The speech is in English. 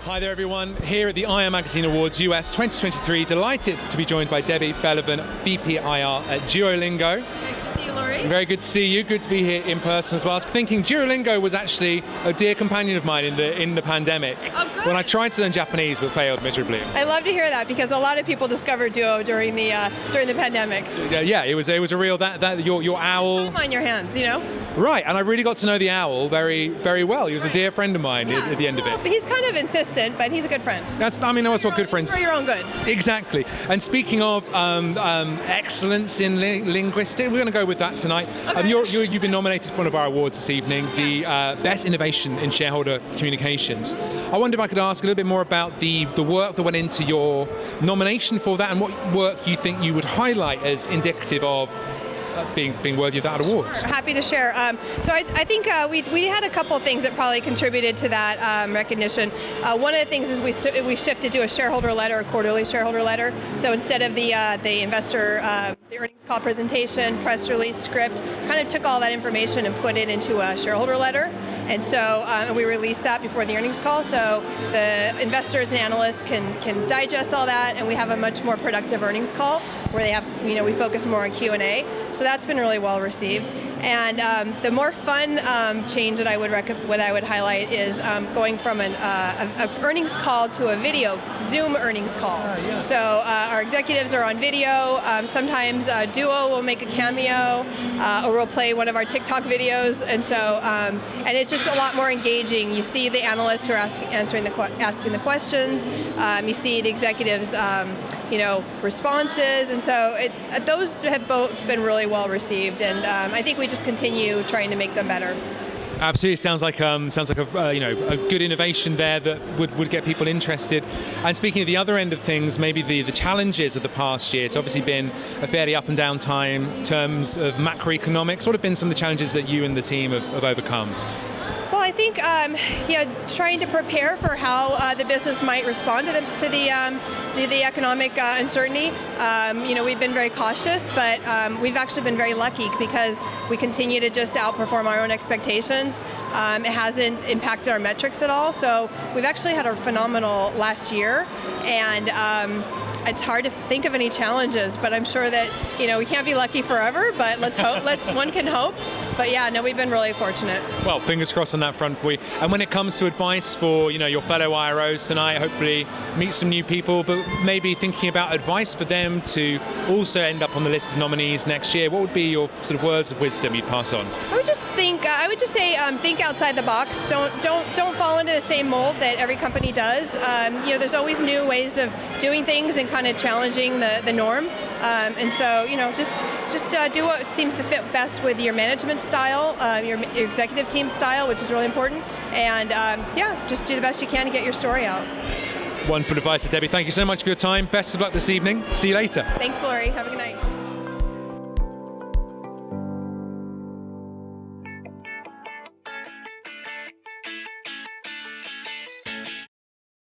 Hi there everyone, here at the IR Magazine Awards US 2023, delighted to be joined by Debbie Belivan, VP IR at Duolingo. Nice to see you, Laurie. Very good to see you, good to be here in person as well. I was thinking Duolingo was actually a dear companion of mine in the pandemic. Oh, good. When I tried to learn Japanese but failed miserably. I love to hear that because a lot of people discovered Duo during the pandemic. Yeah, it was a real, your owl. Time on your hands, you know? Right, and I really got to know the owl very, very well. He was a dear friend of mine at the end of it. He's kind of insistent, but he's a good friend. That's what good friends. It's for your own good. Exactly. And speaking of excellence in linguistics, we're going to go with that tonight. Okay. You've been nominated for one of our awards this evening, the Best Innovation in Shareholder Communications. I wonder if I could ask a little bit more about the work that went into your nomination for that and what work you think you would highlight as indicative of being worthy of that award. Sure. Happy to share. So I think we had a couple of things that probably contributed to that recognition. One of the things is we shifted to a shareholder letter, a quarterly shareholder letter. So instead of the investor, the earnings call presentation, press release, script, kind of took all that information and put it into a shareholder letter. And so we released that before the earnings call, so the investors and analysts can digest all that, and we have a much more productive earnings call where they have, we focus more on Q&A. So that's been really well received. And the more fun change that I would highlight is going from an earnings call to a video Zoom earnings call. Yeah. So our executives are on video. Sometimes Duo will make a cameo, or we'll play one of our TikTok videos, and so and it's just a lot more engaging. You see the analysts who are asking the questions. You see the executives, responses, and so those have both been really well received. And I think we just continue trying to make them better. Absolutely, sounds like a good innovation there that would get people interested. And speaking of the other end of things, maybe the challenges of the past year. It's obviously been a fairly up and down time in terms of macroeconomics. What have been some of the challenges that you and the team have overcome? Well, I think trying to prepare for how the business might respond to the economic uncertainty. We've been very cautious, but we've actually been very lucky because we continue to just outperform our own expectations. It hasn't impacted our metrics at all, so we've actually had a phenomenal last year, and it's hard to think of any challenges, but I'm sure that we can't be lucky forever, but let's hope. One can hope. But yeah, no, we've been really fortunate. Well, fingers crossed on that front for you. And when it comes to advice for your fellow IROs tonight, hopefully meet some new people, but maybe thinking about advice for them to also end up on the list of nominees next year, what would be your sort of words of wisdom you'd pass on? I would just say think outside the box. Don't fall into the same mold that every company does. There's always new ways of doing things and kind of challenging the norm. And so just do what seems to fit best with your management style, your executive team style, which is really important. And just do the best you can to get your story out. Wonderful advice, Debbie. Thank you so much for your time. Best of luck this evening. See you later. Thanks, Laurie. Have a good night.